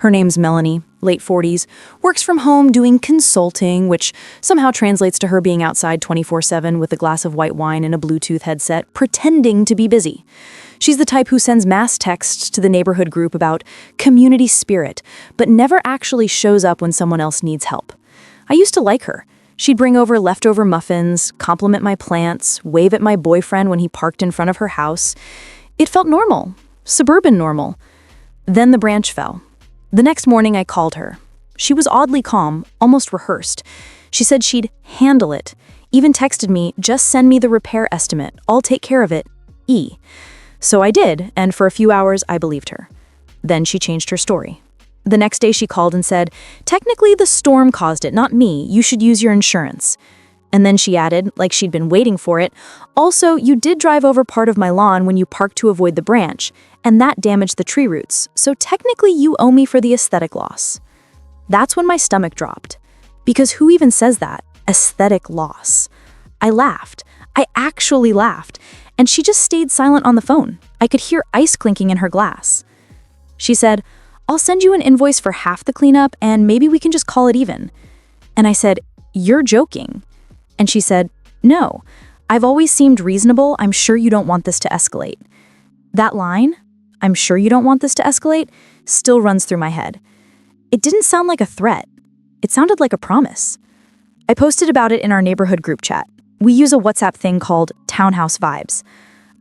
Her name's Melanie, late 40s, works from home doing consulting, which somehow translates to her being outside 24/7 with a glass of white wine and a Bluetooth headset, pretending to be busy. She's the type who sends mass texts to the neighborhood group about community spirit, but never actually shows up when someone else needs help. I used to like her. She'd bring over leftover muffins, compliment my plants, wave at my boyfriend when he parked in front of her house. It felt normal, suburban normal. Then the branch fell. The next morning I called her. She was oddly calm, almost rehearsed. She said she'd handle it, even texted me, just send me the repair estimate, I'll take care of it, E. So I did, and for a few hours I believed her. Then she changed her story. The next day she called and said, technically the storm caused it, not me, you should use your insurance. And then she added, like she'd been waiting for it, also, you did drive over part of my lawn when you parked to avoid the branch, and that damaged the tree roots, so technically you owe me for the aesthetic loss. That's when my stomach dropped. Because who even says that? Aesthetic loss. I laughed. I actually laughed. And she just stayed silent on the phone. I could hear ice clinking in her glass. She said, I'll send you an invoice for half the cleanup and maybe we can just call it even. And I said, you're joking. And she said, no, I've always seemed reasonable. I'm sure you don't want this to escalate. That line, I'm sure you don't want this to escalate, still runs through my head. It didn't sound like a threat. It sounded like a promise. I posted about it in our neighborhood group chat. We use a WhatsApp thing called Townhouse Vibes.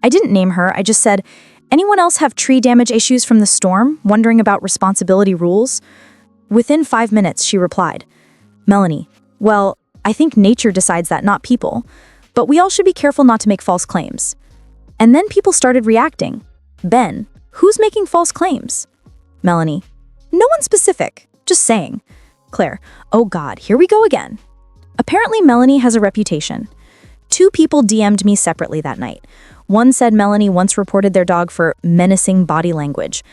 I didn't name her, I just said, anyone else have tree damage issues from the storm, wondering about responsibility rules? Within 5 minutes, she replied, Melanie, well, I think nature decides that, not people, but we all should be careful not to make false claims. And then people started reacting. Ben, who's making false claims? Melanie, no one specific, just saying. Claire, oh God, here we go again. Apparently Melanie has a reputation. 2 people DM'd me separately that night. One said Melanie once reported their dog for menacing body language.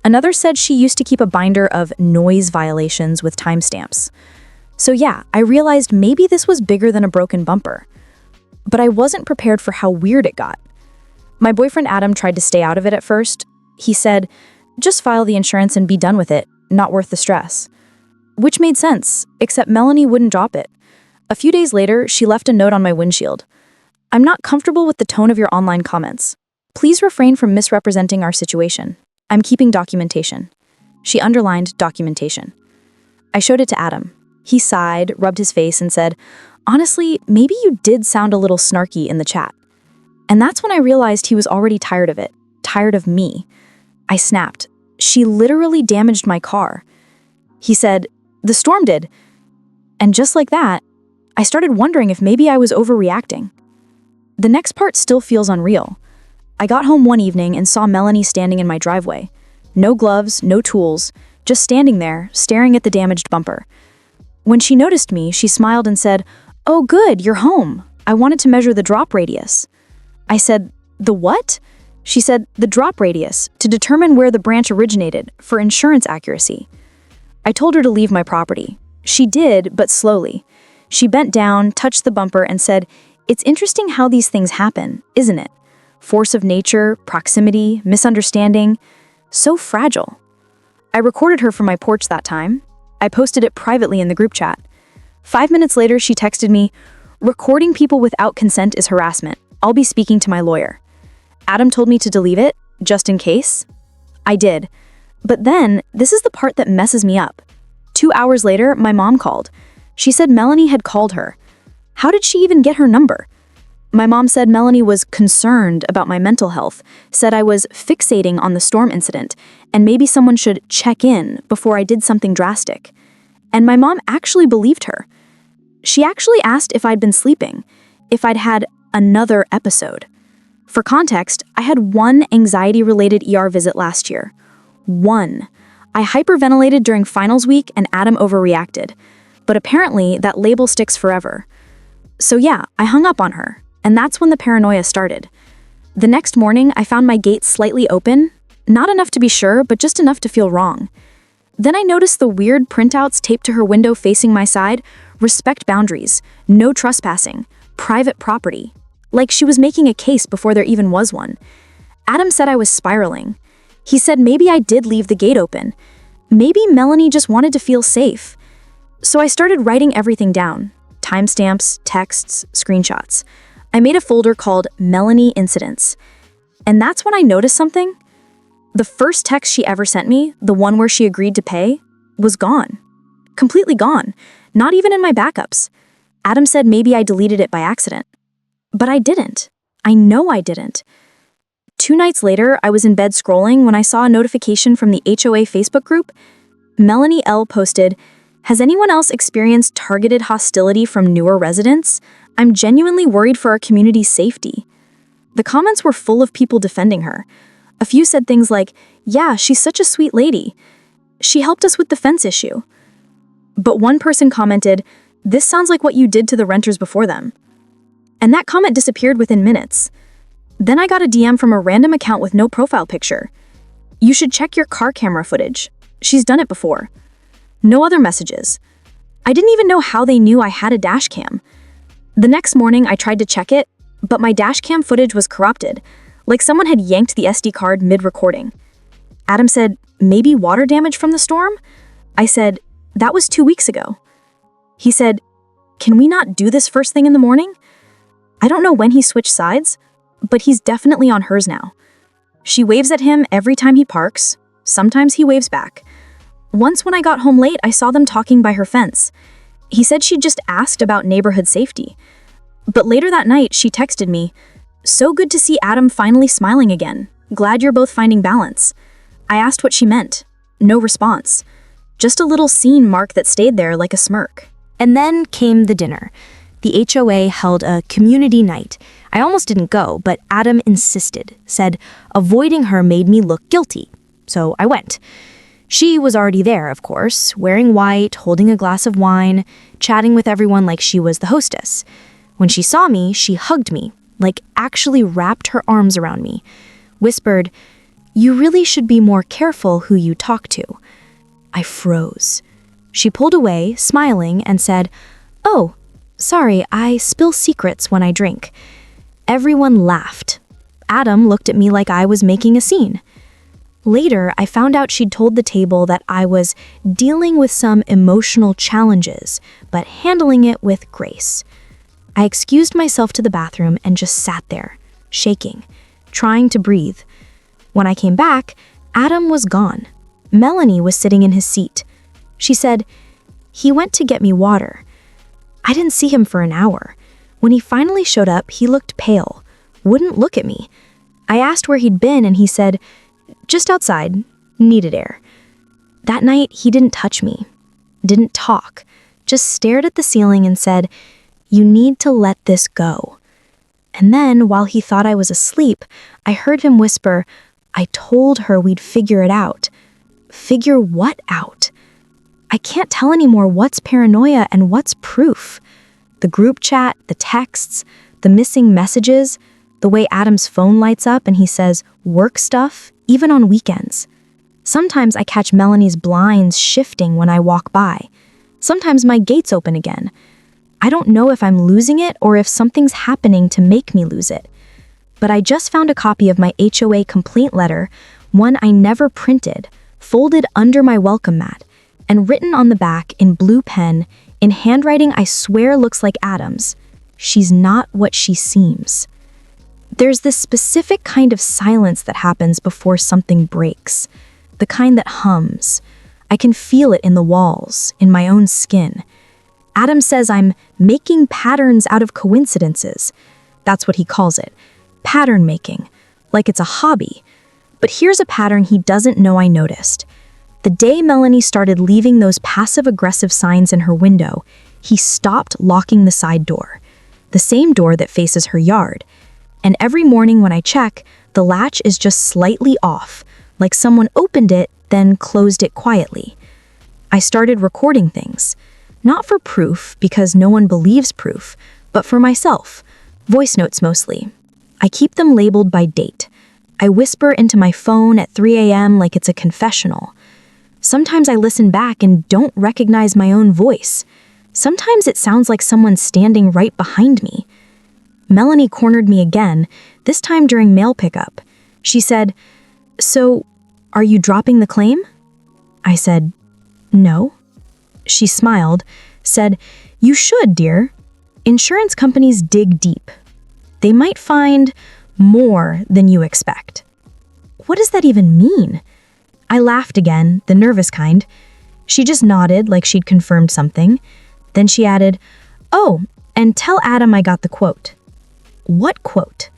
Another said she used to keep a binder of noise violations with timestamps. So yeah, I realized maybe this was bigger than a broken bumper. But I wasn't prepared for how weird it got. My boyfriend Adam tried to stay out of it at first. He said, just file the insurance and be done with it, not worth the stress. Which made sense, except Melanie wouldn't drop it. A few days later, she left a note on my windshield. I'm not comfortable with the tone of your online comments. Please refrain from misrepresenting our situation. I'm keeping documentation. She underlined documentation. I showed it to Adam. He sighed, rubbed his face, and said, honestly, maybe you did sound a little snarky in the chat. And that's when I realized he was already tired of it, tired of me. I snapped. She literally damaged my car. He said, the storm did. And just like that, I started wondering if maybe I was overreacting. The next part still feels unreal. I got home one evening and saw Melanie standing in my driveway. No gloves, no tools, just standing there, staring at the damaged bumper. When she noticed me, she smiled and said, oh good, you're home. I wanted to measure the drop radius. I said, the what? She said, the drop radius, to determine where the branch originated, for insurance accuracy. I told her to leave my property. She did, but slowly. She bent down, touched the bumper, and said, it's interesting how these things happen, isn't it? Force of nature, proximity, misunderstanding. So fragile. I recorded her from my porch that time. I posted it privately in the group chat. 5 minutes later, she texted me, recording people without consent is harassment. I'll be speaking to my lawyer. Adam told me to delete it, just in case. I did. But then, this is the part that messes me up. 2 hours later, my mom called. She said Melanie had called her. How did she even get her number? My mom said Melanie was concerned about my mental health, said I was fixating on the storm incident, and maybe someone should check in before I did something drastic. And my mom actually believed her. She actually asked if I'd been sleeping, if I'd had another episode. For context, I had 1 anxiety-related ER visit last year. 1. I hyperventilated during finals week and Adam overreacted. But apparently, that label sticks forever. So yeah, I hung up on her, and that's when the paranoia started. The next morning, I found my gate slightly open, not enough to be sure, but just enough to feel wrong. Then I noticed the weird printouts taped to her window facing my side, respect boundaries, no trespassing, private property. Like she was making a case before there even was one. Adam said I was spiraling. He said maybe I did leave the gate open. Maybe Melanie just wanted to feel safe. So I started writing everything down: timestamps, texts, screenshots. I made a folder called Melanie Incidents. And that's when I noticed something. The first text she ever sent me, the one where she agreed to pay, was gone. Completely gone. Not even in my backups. Adam said maybe I deleted it by accident. But I didn't. I know I didn't. 2 nights later, I was in bed scrolling when I saw a notification from the HOA Facebook group. Melanie L. posted, "Has anyone else experienced targeted hostility from newer residents? I'm genuinely worried for our community's safety." The comments were full of people defending her. A few said things like, "Yeah, she's such a sweet lady. She helped us with the fence issue." But one person commented, "This sounds like what you did to the renters before them." And that comment disappeared within minutes. Then I got a DM from a random account with no profile picture. "You should check your car camera footage. She's done it before." No other messages. I didn't even know how they knew I had a dash cam. The next morning I tried to check it, but my dash cam footage was corrupted, like someone had yanked the SD card mid-recording. Adam said, "Maybe water damage from the storm?" I said, "That was 2 weeks ago." He said, "Can we not do this first thing in the morning?" I don't know when he switched sides, but he's definitely on hers now. She waves at him every time he parks. Sometimes he waves back. Once when I got home late, I saw them talking by her fence. He said she'd just asked about neighborhood safety. But later that night, she texted me, "So good to see Adam finally smiling again. Glad you're both finding balance." I asked what she meant. No response. Just a little scene mark that stayed there like a smirk. And then came the dinner. The HOA held a community night. I almost didn't go, but Adam insisted, said avoiding her made me look guilty. So I went. She was already there, of course, wearing white, holding a glass of wine, chatting with everyone like she was the hostess. When she saw me, she hugged me, like actually wrapped her arms around me, whispered, "You really should be more careful who you talk to." I froze. She pulled away, smiling, and said, "Oh, sorry, I spill secrets when I drink." Everyone laughed. Adam looked at me like I was making a scene. Later, I found out she'd told the table that I was dealing with some emotional challenges, but handling it with grace. I excused myself to the bathroom and just sat there, shaking, trying to breathe. When I came back, Adam was gone. Melanie was sitting in his seat. She said, "He went to get me water." I didn't see him for an hour. When he finally showed up, he looked pale, wouldn't look at me. I asked where he'd been and he said, "Just outside, needed air." That night, he didn't touch me, didn't talk, just stared at the ceiling and said, "You need to let this go." And then, while he thought I was asleep, I heard him whisper, "I told her we'd figure it out." Figure what out? I can't tell anymore what's paranoia and what's proof. The group chat, the texts, the missing messages, the way Adam's phone lights up and he says work stuff, even on weekends. Sometimes I catch Melanie's blinds shifting when I walk by. Sometimes my gates open again. I don't know if I'm losing it or if something's happening to make me lose it. But I just found a copy of my HOA complaint letter, one I never printed, folded under my welcome mat, and written on the back in blue pen, in handwriting I swear looks like Adam's. "She's not what she seems." There's this specific kind of silence that happens before something breaks, the kind that hums. I can feel it in the walls, in my own skin. Adam says I'm making patterns out of coincidences. That's what he calls it, pattern making, like it's a hobby. But here's a pattern he doesn't know I noticed. The day Melanie started leaving those passive-aggressive signs in her window, he stopped locking the side door, the same door that faces her yard. And every morning when I check, the latch is just slightly off, like someone opened it, then closed it quietly. I started recording things, not for proof, because no one believes proof, but for myself, voice notes mostly. I keep them labeled by date. I whisper into my phone at 3 a.m. like it's a confessional. Sometimes I listen back and don't recognize my own voice. Sometimes it sounds like someone standing right behind me. Melanie cornered me again, this time during mail pickup. She said, "So, are you dropping the claim?" I said, "No." She smiled, said, "You should, dear. Insurance companies dig deep. They might find more than you expect." What does that even mean? I laughed again, the nervous kind. She just nodded like she'd confirmed something. Then she added, "Oh, and tell Adam I got the quote." What quote?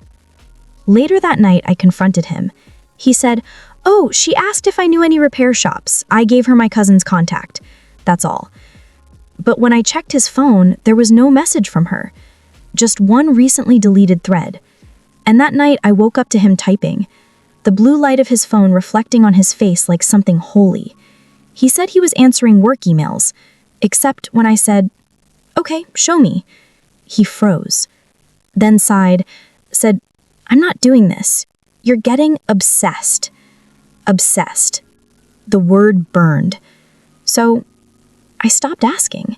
Later that night, I confronted him. He said, "Oh, she asked if I knew any repair shops. I gave her my cousin's contact. That's all." But when I checked his phone, there was no message from her. Just one recently deleted thread. And that night, I woke up to him typing, the blue light of his phone reflecting on his face like something holy. He said he was answering work emails, except when I said, "Okay, show me." He froze, then sighed, said, "I'm not doing this. You're getting obsessed." Obsessed. The word burned. So I stopped asking.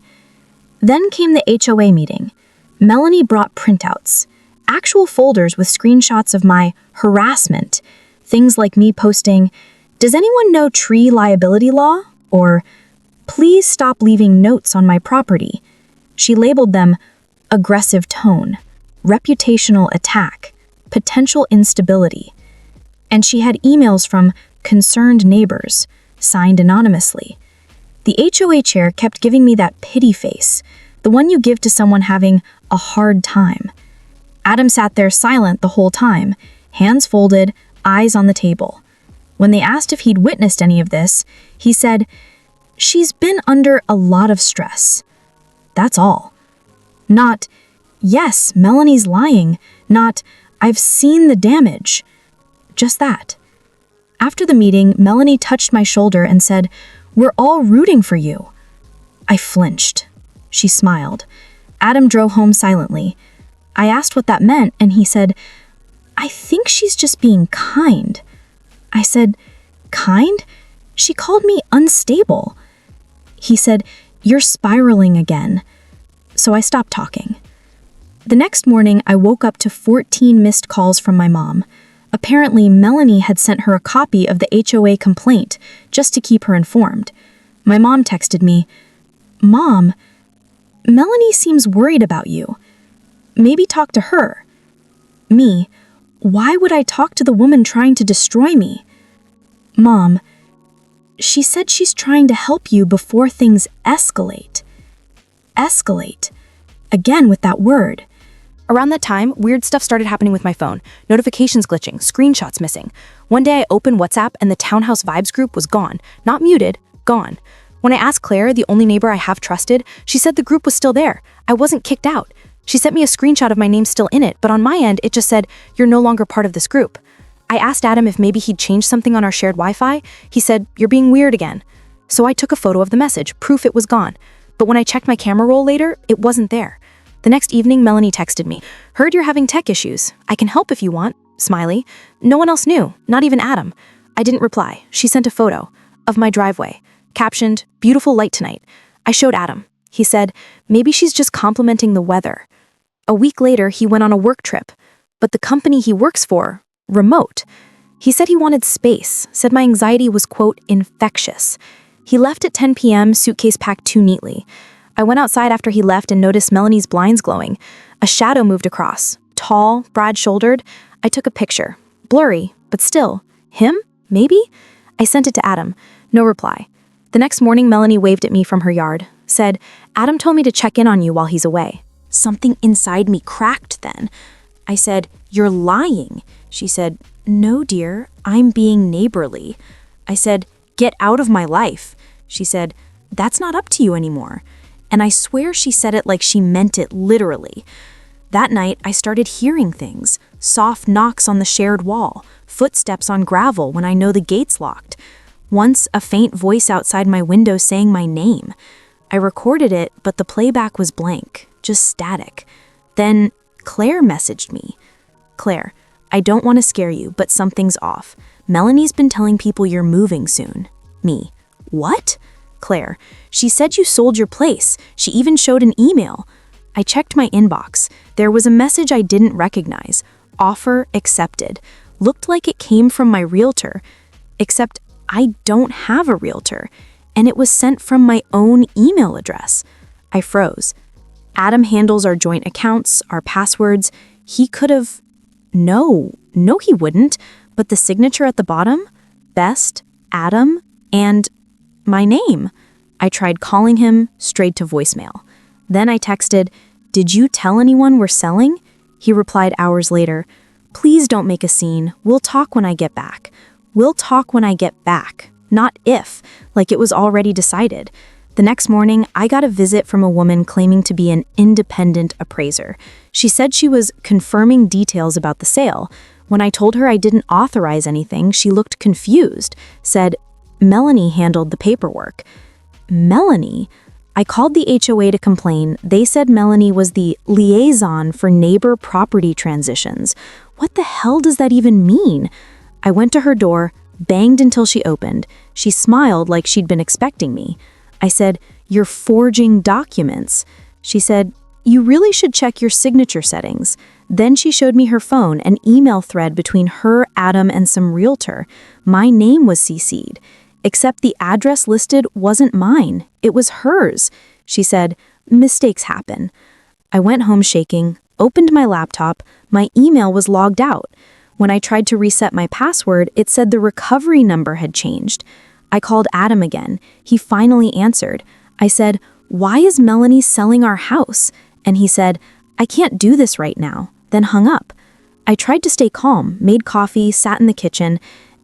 Then came the HOA meeting. Melanie brought printouts, actual folders with screenshots of my harassment. Things like me posting, "Does anyone know tree liability law?" or "Please stop leaving notes on my property." She labeled them aggressive tone, reputational attack, potential instability. And she had emails from concerned neighbors, signed anonymously. The HOA chair kept giving me that pity face, the one you give to someone having a hard time. Adam sat there silent the whole time, hands folded, eyes on the table. When they asked if he'd witnessed any of this, he said, "She's been under a lot of stress." That's all. Not, "Yes, Melanie's lying." Not, "I've seen the damage." Just that. After the meeting, Melanie touched my shoulder and said, "We're all rooting for you." I flinched. She smiled. Adam drove home silently. I asked what that meant, and he said, "I think she's just being kind." I said, "Kind?" She called me unstable. He said, "You're spiraling again." So I stopped talking. The next morning, I woke up to 14 missed calls from my mom. Apparently, Melanie had sent her a copy of the HOA complaint just to keep her informed. My mom texted me, "Mom, Melanie seems worried about you. Maybe talk to her." Me, "Why would I talk to the woman trying to destroy me?" Mom, "She said she's trying to help you before things escalate." Escalate. Again with that word. Around that time, weird stuff started happening with my phone. Notifications glitching, screenshots missing. One day I opened WhatsApp and the Townhouse Vibes group was gone. Not muted, gone. When I asked Claire, the only neighbor I have trusted, she said the group was still there. I wasn't kicked out. She sent me a screenshot of my name still in it, but on my end, it just said, "You're no longer part of this group." I asked Adam if maybe he'd changed something on our shared Wi-Fi. He said, "You're being weird again." So I took a photo of the message, proof it was gone. But when I checked my camera roll later, it wasn't there. The next evening, Melanie texted me, "Heard you're having tech issues. I can help if you want." Smiley. No one else knew, not even Adam. I didn't reply. She sent a photo of my driveway, captioned, "Beautiful light tonight." I showed Adam. He said, "Maybe she's just complimenting the weather." A week later, he went on a work trip, but the company he works for, remote. He said he wanted space, said my anxiety was, quote, "infectious." He left at 10 p.m., suitcase packed too neatly. I went outside after he left and noticed Melanie's blinds glowing. A shadow moved across, tall, broad-shouldered. I took a picture. Blurry, but still. Him? Maybe? I sent it to Adam. No reply. The next morning, Melanie waved at me from her yard, said, "Adam told me to check in on you while he's away." Something inside me cracked then. I said, "You're lying." She said, "No, dear, I'm being neighborly." I said, "Get out of my life." She said, "That's not up to you anymore." And I swear she said it like she meant it literally. That night, I started hearing things. Soft knocks on the shared wall, footsteps on gravel when I know the gate's locked. Once, a faint voice outside my window saying my name. I recorded it, but the playback was blank, just static. Then Claire messaged me. "Claire, I don't want to scare you, but something's off. Melanie's been telling people you're moving soon." Me, "What?" Claire, "She said you sold your place. She even showed an email." I checked my inbox. There was a message I didn't recognize. Offer accepted. Looked like it came from my realtor. Except I don't have a realtor, and it was sent from my own email address. I froze. Adam handles our joint accounts, our passwords. He could have... No, he wouldn't. But the signature at the bottom? Best, Adam, and my name. I tried calling him, straight to voicemail. Then I texted, "Did you tell anyone we're selling?" He replied hours later, "Please don't make a scene. We'll talk when I get back. We'll talk when I get back. Not if, like it was already decided." The next morning, I got a visit from a woman claiming to be an independent appraiser. She said she was confirming details about the sale. When I told her I didn't authorize anything, she looked confused, said, "Melanie handled the paperwork." Melanie? I called the HOA to complain. They said Melanie was the liaison for neighbor property transitions. What the hell does that even mean? I went to her door, banged until she opened. She smiled like she'd been expecting me. I said, "You're forging documents." She said, "You really should check your signature settings." Then she showed me her phone, an email thread between her, Adam, and some realtor. My name was CC'd. Except the address listed wasn't mine. It was hers. She said, "Mistakes happen." I went home shaking, opened my laptop. My email was logged out. When I tried to reset my password, it said the recovery number had changed. I called Adam again. He finally answered. I said, "Why is Melanie selling our house?" And he said, "I can't do this right now," then hung up. I tried to stay calm, made coffee, sat in the kitchen,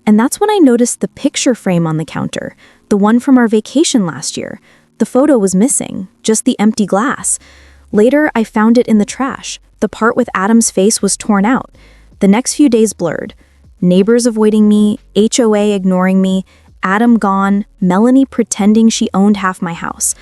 and that's when I noticed the picture frame on the counter, the one from our vacation last year. The photo was missing, just the empty glass. Later, I found it in the trash. The part with Adam's face was torn out. The next few days blurred. Neighbors avoiding me, HOA ignoring me, Adam gone, Melanie pretending she owned half my house.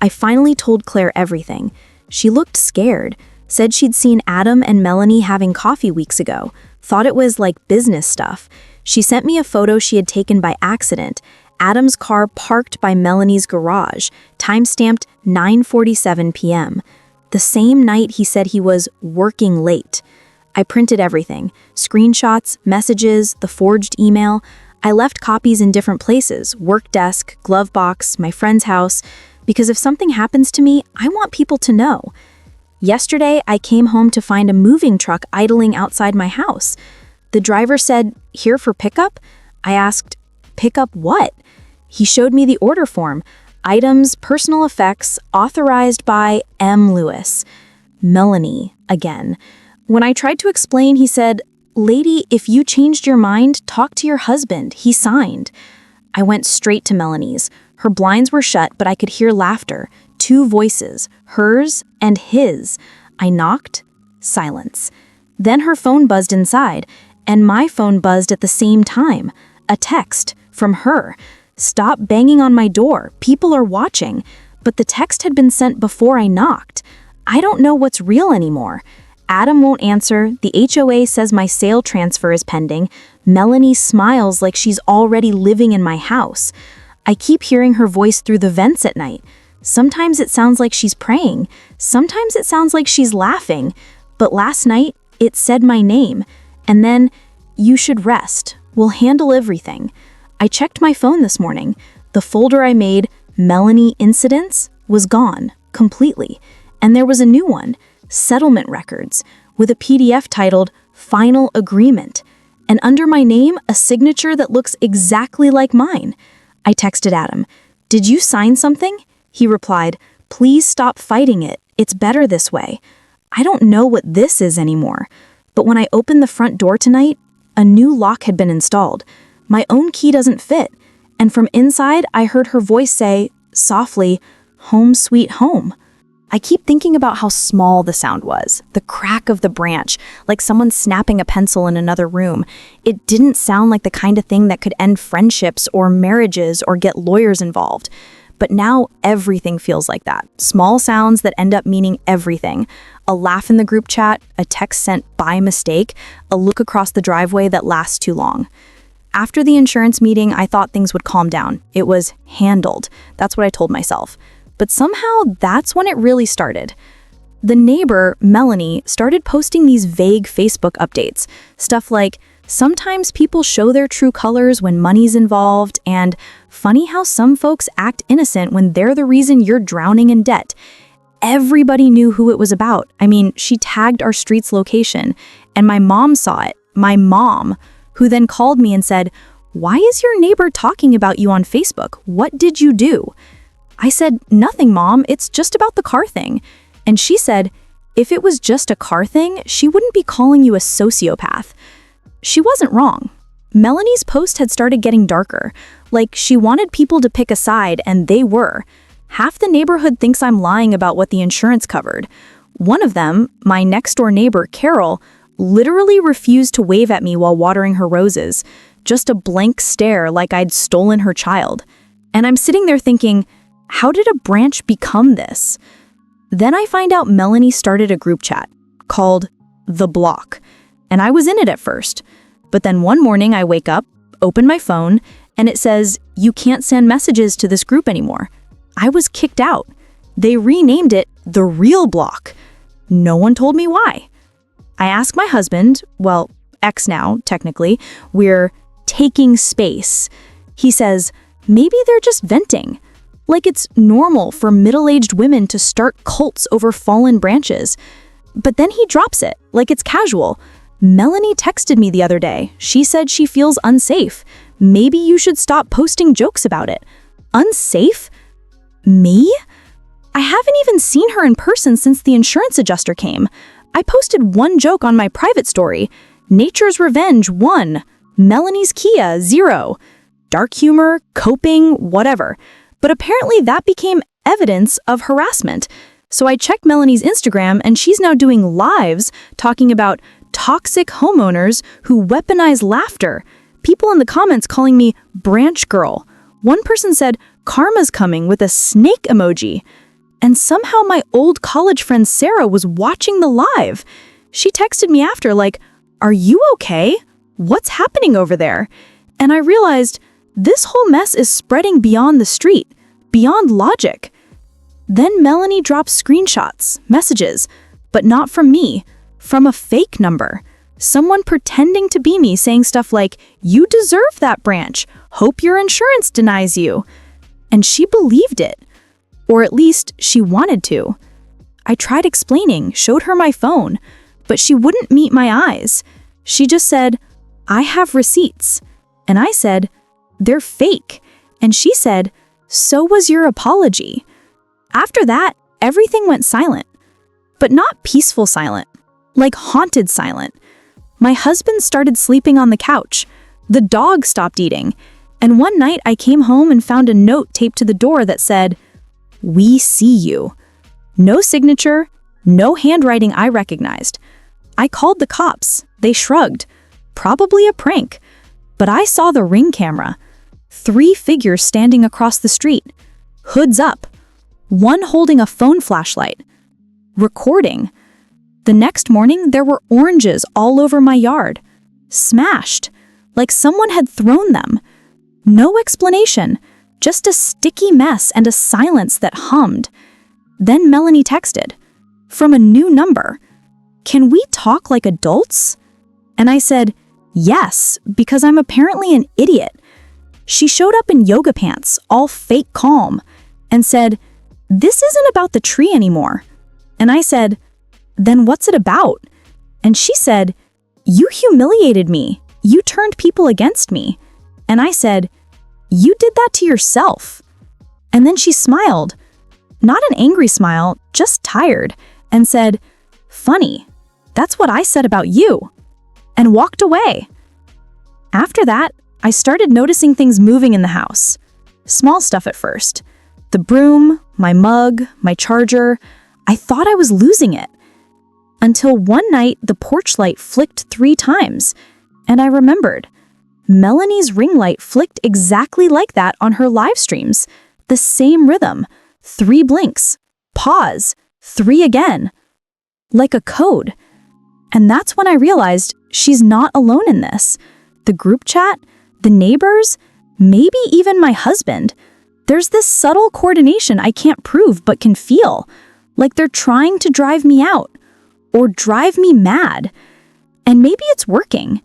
I finally told Claire everything. She looked scared, said she'd seen Adam and Melanie having coffee weeks ago, thought it was like business stuff. She sent me a photo she had taken by accident. Adam's car parked by Melanie's garage, time-stamped 9:47 p.m. The same night he said he was working late. I printed everything, screenshots, messages, the forged email. I left copies in different places, work desk, glove box, my friend's house, because if something happens to me, I want people to know. Yesterday, I came home to find a moving truck idling outside my house. The driver said, "Here for pickup?" I asked, "Pickup what?" He showed me the order form. Items, personal effects, authorized by M. Lewis. Melanie, again. When I tried to explain, he said, "Lady, if you changed your mind, talk to your husband. He signed." I went straight to Melanie's. Her blinds were shut, but I could hear laughter. Two voices, hers and his. I knocked. Silence. Then her phone buzzed inside, and my phone buzzed at the same time. A text from her. "Stop banging on my door. People are watching." But the text had been sent before I knocked. I don't know what's real anymore. Adam won't answer. The HOA says my sale transfer is pending. Melanie smiles like she's already living in my house. I keep hearing her voice through the vents at night. Sometimes it sounds like she's praying. Sometimes it sounds like she's laughing. But last night, it said my name. And then, "You should rest. We'll handle everything." I checked my phone this morning. The folder I made, Melanie Incidents, was gone, completely. And there was a new one, Settlement Records, with a PDF titled Final Agreement. And under my name, a signature that looks exactly like mine. I texted Adam, "Did you sign something?" He replied, "Please stop fighting it. It's better this way." I don't know what this is anymore. But when I opened the front door tonight, a new lock had been installed. My own key doesn't fit. And from inside, I heard her voice say, softly, "Home sweet home." I keep thinking about how small the sound was, the crack of the branch, like someone snapping a pencil in another room. It didn't sound like the kind of thing that could end friendships or marriages or get lawyers involved. But now everything feels like that. Small sounds that end up meaning everything. A laugh in the group chat, a text sent by mistake, a look across the driveway that lasts too long. After the insurance meeting, I thought things would calm down. It was handled. That's what I told myself. But somehow that's when it really started. The neighbor, Melanie, started posting these vague Facebook updates. Stuff like, Sometimes people show their true colors when money's involved, and funny how some folks act innocent when they're the reason you're drowning in debt. Everybody knew who it was about. I mean, she tagged our street's location, and my mom saw it. My mom, who then called me and said, "Why is your neighbor talking about you on Facebook? What did you do?" I said, "Nothing, Mom. It's just about the car thing." And she said, "If it was just a car thing, she wouldn't be calling you a sociopath." She wasn't wrong. Melanie's post had started getting darker, like she wanted people to pick a side, and they were. Half the neighborhood thinks I'm lying about what the insurance covered. One of them, my next-door neighbor, Carol, literally refused to wave at me while watering her roses, just a blank stare like I'd stolen her child. And I'm sitting there thinking, how did a branch become this? Then I find out Melanie started a group chat called The Block, and I was in it at first. But then one morning I wake up, open my phone, and it says, "You can't send messages to this group anymore." I was kicked out. They renamed it The Real Block. No one told me why. I asked my husband, well, ex now, technically, we're taking space. He says, maybe they're just venting. Like it's normal for middle-aged women to start cults over fallen branches. But then he drops it, like it's casual. Melanie texted me the other day. She said she feels unsafe. Maybe you should stop posting jokes about it. Unsafe? Me? I haven't even seen her in person since the insurance adjuster came. I posted one joke on my private story. Nature's Revenge, 1. Melanie's Kia, 0. Dark humor, coping, whatever. But apparently that became evidence of harassment. So I checked Melanie's Instagram, and she's now doing lives talking about toxic homeowners who weaponize laughter. People in the comments calling me branch girl. One person said, "Karma's coming," with a snake emoji. And somehow my old college friend Sarah was watching the live. She texted me after like, "Are you okay? What's happening over there?" And I realized this whole mess is spreading beyond the street, beyond logic. Then Melanie drops screenshots, messages, but not from me, from a fake number. Someone pretending to be me saying stuff like, "You deserve that branch. Hope your insurance denies you." And she believed it. Or at least she wanted to. I tried explaining, showed her my phone, but she wouldn't meet my eyes. She just said, "I have receipts." And I said, "They're fake." And she said, "So was your apology." After that, everything went silent. But not peaceful silent, like haunted silent. My husband started sleeping on the couch. The dog stopped eating. And one night I came home and found a note taped to the door that said, "We see you." No signature, no handwriting I recognized. I called the cops. They shrugged. Probably a prank. But I saw the Ring camera. 3 figures standing across the street. Hoods up. One holding a phone flashlight. Recording. The next morning, there were oranges all over my yard. Smashed. Like someone had thrown them. No explanation. Just a sticky mess and a silence that hummed. Then Melanie texted. From a new number. "Can we talk like adults?" And I said, "Yes, because I'm apparently an idiot." She showed up in yoga pants, all fake calm, and said, "This isn't about the tree anymore." And I said, "Then what's it about?" And she said, "You humiliated me. You turned people against me." And I said, "You did that to yourself." And then she smiled. Not an angry smile, just tired, and said, "Funny, that's what I said about you," and walked away. After that, I started noticing things moving in the house. Small stuff at first. The broom, my mug, my charger. I thought I was losing it. Until one night, the porch light flicked 3 times, and I remembered. Melanie's ring light flicked exactly like that on her live streams. The same rhythm. 3 blinks. Pause. 3 again. Like a code. And that's when I realized she's not alone in this. The group chat, the neighbors, maybe even my husband. There's this subtle coordination I can't prove but can feel. Like they're trying to drive me out. Or drive me mad. And maybe it's working.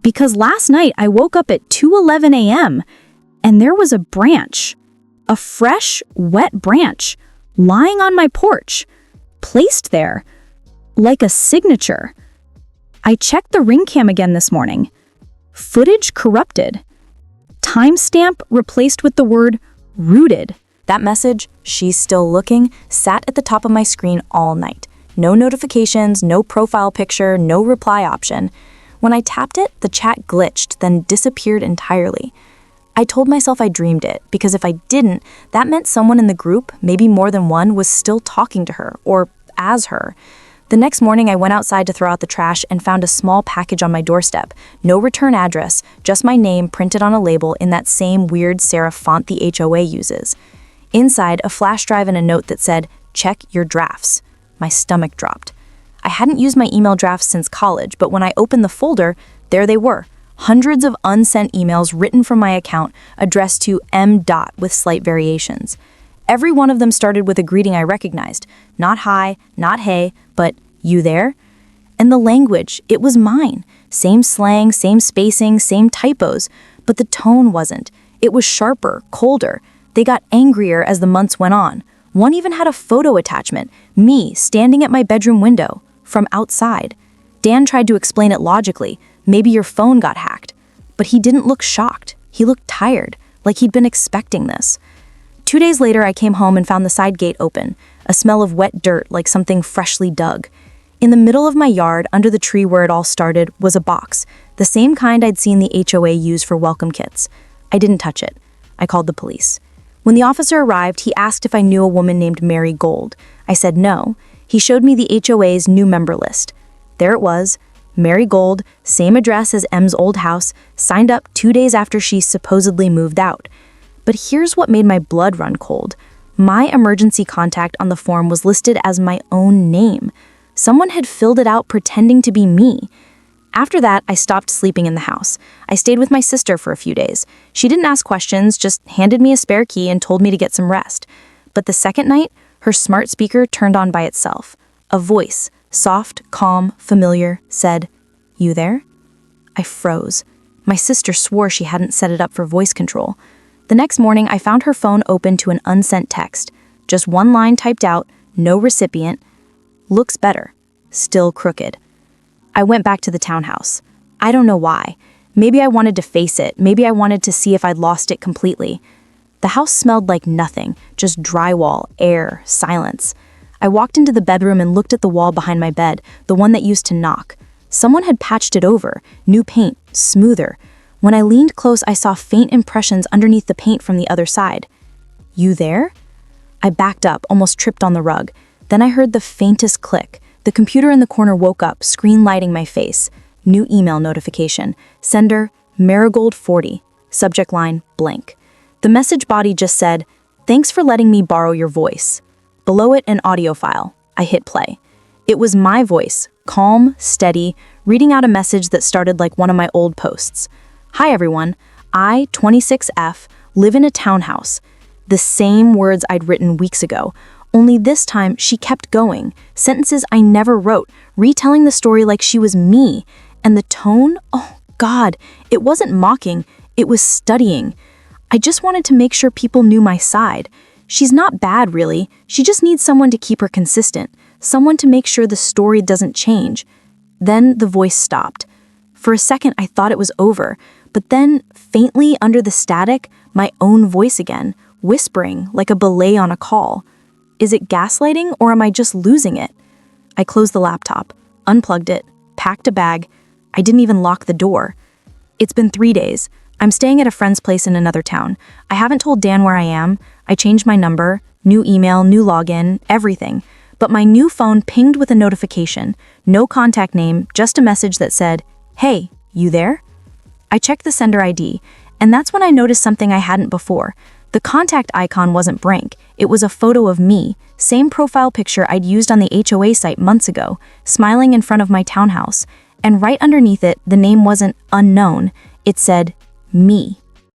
Because last night I woke up at 2:11 a.m. and there was a branch, a fresh, wet branch, lying on my porch, placed there, like a signature. I checked the ring cam again this morning. Footage corrupted. Timestamp replaced with the word rooted. That message, "She's still looking," sat at the top of my screen all night. No notifications, no profile picture, no reply option. When I tapped it, the chat glitched, then disappeared entirely. I told myself I dreamed it, because if I didn't, that meant someone in the group, maybe more than one, was still talking to her, or as her. The next morning, I went outside to throw out the trash and found a small package on my doorstep. No return address, just my name printed on a label in that same weird serif font the HOA uses. Inside, a flash drive and a note that said, "Check your drafts." My stomach dropped. I hadn't used my email drafts since college, but when I opened the folder, there they were. Hundreds of unsent emails written from my account, addressed to M. with slight variations. Every one of them started with a greeting I recognized. Not hi, not hey, but "You there?" And the language, it was mine. Same slang, same spacing, same typos, but the tone wasn't. It was sharper, colder. They got angrier as the months went on. One even had a photo attachment, me standing at my bedroom window, from outside. Dan tried to explain it logically. Maybe your phone got hacked. But he didn't look shocked. He looked tired, like he'd been expecting this. 2 days later, I came home and found the side gate open, a smell of wet dirt like something freshly dug. In the middle of my yard, under the tree where it all started, was a box, the same kind I'd seen the HOA use for welcome kits. I didn't touch it. I called the police. When the officer arrived, he asked if I knew a woman named Mary Gold. I said no. He showed me the HOA's new member list. There it was, Mary Gold, same address as M's old house, signed up 2 days after she supposedly moved out. But here's what made my blood run cold. My emergency contact on the form was listed as my own name. Someone had filled it out pretending to be me. After that, I stopped sleeping in the house. I stayed with my sister for a few days. She didn't ask questions, just handed me a spare key and told me to get some rest. But the second night, her smart speaker turned on by itself. A voice, soft, calm, familiar, said, "You there?" I froze. My sister swore she hadn't set it up for voice control. The next morning, I found her phone open to an unsent text. Just one line typed out, no recipient. Looks better. Still crooked. I went back to the townhouse. I don't know why. Maybe I wanted to face it. Maybe I wanted to see if I'd lost it completely. The house smelled like nothing, just drywall, air, silence. I walked into the bedroom and looked at the wall behind my bed, the one that used to knock. Someone had patched it over, new paint, smoother. When I leaned close, I saw faint impressions underneath the paint from the other side. "You there?" I backed up, almost tripped on the rug. Then I heard the faintest click. The computer in the corner woke up, screen lighting my face. New email notification. Sender, Marigold40. Subject line, blank. The message body just said, "Thanks for letting me borrow your voice." Below it, an audio file. I hit play. It was my voice, calm, steady, reading out a message that started like one of my old posts. "Hi everyone, I, 26F, live in a townhouse." The same words I'd written weeks ago, only this time she kept going, sentences I never wrote, retelling the story like she was me. And the tone, oh God, it wasn't mocking, it was studying. I just wanted to make sure people knew my side. She's not bad, really. She just needs someone to keep her consistent, someone to make sure the story doesn't change. Then the voice stopped. For a second, I thought it was over, but then, faintly under the static, my own voice again, whispering like a belay on a call. Is it gaslighting, or am I just losing it? I closed the laptop, unplugged it, packed a bag. I didn't even lock the door. It's been 3 days. I'm staying at a friend's place in another town. I haven't told Dan where I am. I changed my number, new email, new login, everything. But my new phone pinged with a notification. No contact name, just a message that said, "Hey, you there?" I checked the sender ID, and that's when I noticed something I hadn't before. The contact icon wasn't blank. It was a photo of me, same profile picture I'd used on the HOA site months ago, smiling in front of my townhouse. And right underneath it, the name wasn't unknown. It said, me.